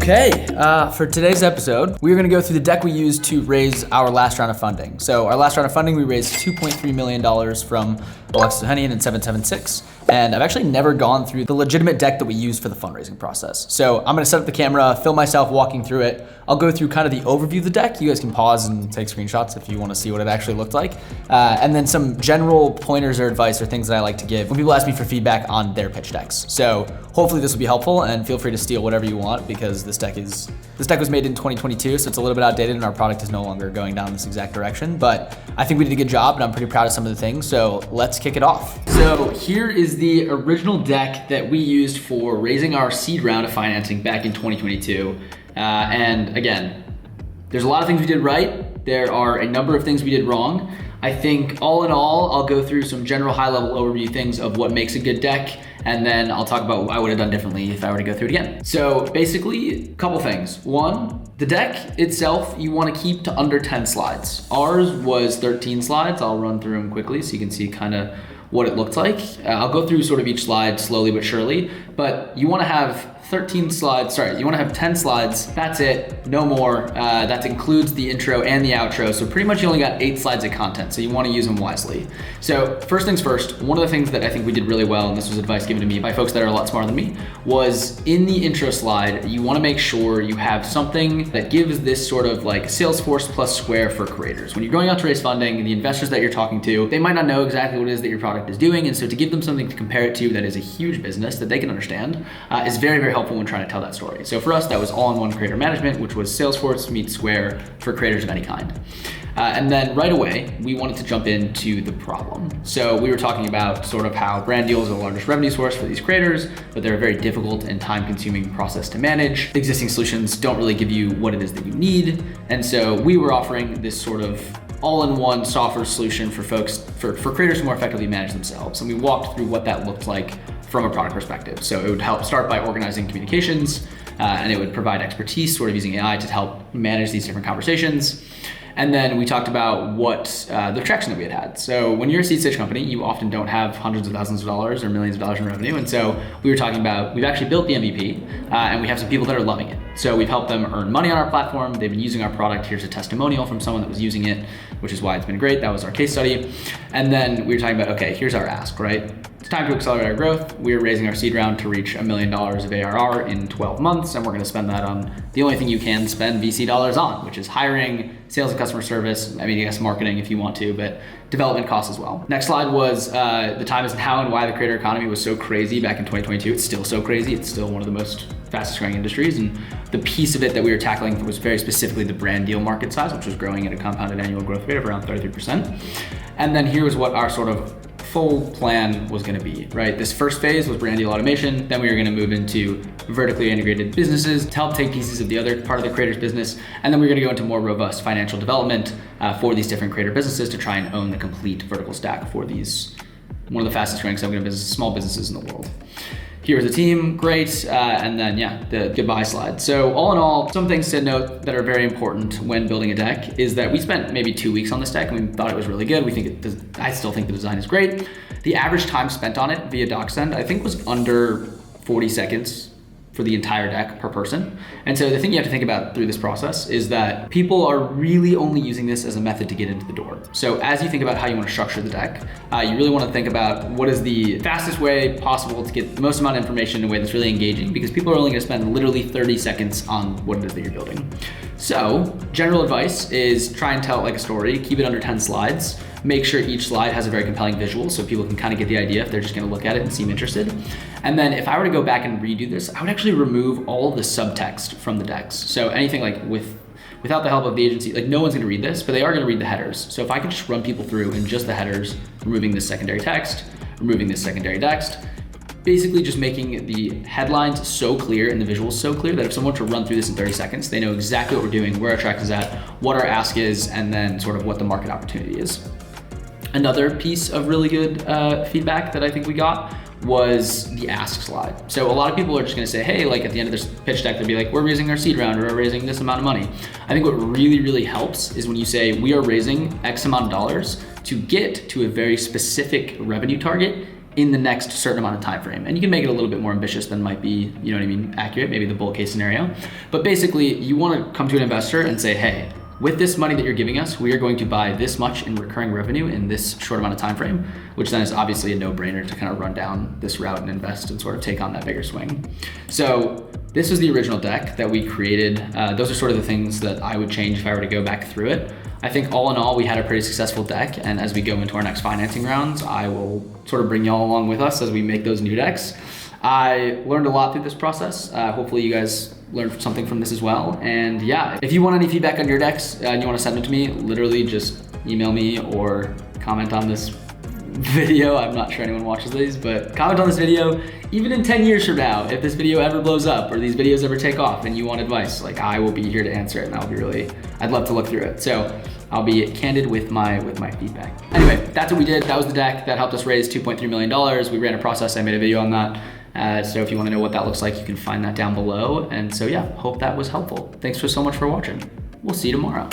Okay, for today's episode, we're gonna go through the deck we used to raise our last round of funding. So our last round of funding, we raised $2.3 million from Alexis Ohanian and 776. And I've actually never gone through the legitimate deck that we used for the fundraising process. So I'm gonna set up the camera, film myself walking through it. I'll go through kind of the overview of the deck. You guys can pause and take screenshots if you wanna see what it actually looked like. And then some general pointers or advice or things that I like to give when people ask me for feedback on their pitch decks. So hopefully this will be helpful, and feel free to steal whatever you want, because this deck was made in 2022, so it's a little bit outdated and our product is no longer going down this exact direction. But I think we did a good job and I'm pretty proud of some of the things, so let's kick it off. So here is the original deck that we used for raising our seed round of financing back in 2022. And again, there's a lot of things we did right. There are a number of things we did wrong. I think all in all, I'll go through some general high-level overview things of what makes a good deck, and then I'll talk about what I would have done differently if I were to go through it again. So basically, a couple things. One, the deck itself, you want to keep to under 10 slides. Ours was 13 slides. I'll run through them quickly so you can see kind of what it looked like. I'll go through sort of each slide slowly but surely, but you want to have 10 slides, that's it, no more. That includes the intro and the outro, so pretty much you only got 8 slides of content, so you want to use them wisely. So first things first, one of the things that I think we did really well, and this was advice given to me by folks that are a lot smarter than me, was in the intro slide, you want to make sure you have something that gives this sort of like Salesforce plus Square for creators. When you're going out to raise funding, the investors that you're talking to, they might not know exactly what it is that your product is doing, and so to give them something to compare it to that is a huge business that they can understand is very, very helpful when trying to tell that story. So for us, that was all-in-one creator management, which was Salesforce meets Square for creators of any kind. And then right away, we wanted to jump into the problem. So we were talking about sort of how brand deals are the largest revenue source for these creators, but they're a very difficult and time-consuming process to manage. Existing solutions don't really give you what it is that you need. And so we were offering this sort of all-in-one software solution for folks, for creators to more effectively manage themselves. And we walked through what that looked like from a product perspective. So it would help start by organizing communications, and it would provide expertise sort of using AI to help manage these different conversations. And then we talked about what the traction that we had. So when you're a seed stage company, you often don't have hundreds of thousands of dollars or millions of dollars in revenue. And so we were talking about, we've actually built the MVP and we have some people that are loving it. So we've helped them earn money on our platform. They've been using our product. Here's a testimonial from someone that was using it, which is why it's been great. That was our case study. And then we were talking about, okay, here's our ask, right? It's time to accelerate our growth. We're raising our seed round to reach $1 million of ARR in 12 months, and we're gonna spend that on the only thing you can spend VC dollars on, which is hiring, sales and customer service, I guess marketing if you want to, but development costs as well. Next slide was the time is now and why the creator economy was so crazy back in 2022. It's still so crazy. It's still one of the most fastest growing industries, and the piece of it that we were tackling was very specifically the brand deal market size, which was growing at a compounded annual growth rate of around 33%. And then here was what our sort of full plan was going to be, right? This first phase was brand deal automation. Then we were going to move into vertically integrated businesses to help take pieces of the other part of the creator's business. And then we're going to go into more robust financial development for these different creator businesses to try and own the complete vertical stack for these, one of the fastest growing small businesses in the world. Here's the team, great, and then the goodbye slide. So all in all, some things to note that are very important when building a deck is that we spent maybe 2 weeks on this deck and we thought it was really good. I still think the design is great. The average time spent on it via DocSend, I think was under 40 seconds for the entire deck per person. And so the thing you have to think about through this process is that people are really only using this as a method to get into the door. So as you think about how you want to structure the deck, you really want to think about what is the fastest way possible to get the most amount of information in a way that's really engaging, because people are only going to spend literally 30 seconds on what it is that you're building. So general advice is try and tell it like a story, keep it under 10 slides. Make sure each slide has a very compelling visual so people can kind of get the idea if they're just going to look at it and seem interested. And then if I were to go back and redo this, I would actually remove all of the subtext from the decks. So anything like without the help of the agency, like no one's going to read this, but they are going to read the headers. So if I could just run people through in just the headers, removing this secondary text, removing this secondary text, basically just making the headlines so clear and the visuals so clear that if someone were to run through this in 30 seconds, they know exactly what we're doing, where our track is at, what our ask is, and then sort of what the market opportunity is. Another piece of really good feedback that I think we got was the ask slide. So a lot of people are just gonna say, hey, like at the end of this pitch deck, they'll be like, we're raising our seed round or we're raising this amount of money. I think what really, really helps is when you say we are raising X amount of dollars to get to a very specific revenue target in the next certain amount of time frame. And you can make it a little bit more ambitious than might be, you know what I mean, accurate, maybe the bull case scenario. But basically, you want to come to an investor and say, hey, with this money that you're giving us, we are going to buy this much in recurring revenue in this short amount of time frame, which then is obviously a no-brainer to kind of run down this route and invest and sort of take on that bigger swing. So this was the original deck that we created. Those are sort of the things that I would change if I were to go back through it. I think all in all, we had a pretty successful deck. And as we go into our next financing rounds, I will sort of bring y'all along with us as we make those new decks. I learned a lot through this process. Hopefully you guys learned something from this as well. And yeah, if you want any feedback on your decks and you want to send them to me, literally just email me or comment on this video. I'm not sure anyone watches these, but comment on this video. Even in 10 years from now, if this video ever blows up or these videos ever take off and you want advice, like I will be here to answer it, and I'll be really, I'd love to look through it. So I'll be candid with my feedback. Anyway, that's what we did. That was the deck that helped us raise $2.3 million. We ran a process, I made a video on that. So if you want to know what that looks like, you can find that down below. And so yeah, hope that was helpful. Thanks so much for watching. We'll see you tomorrow.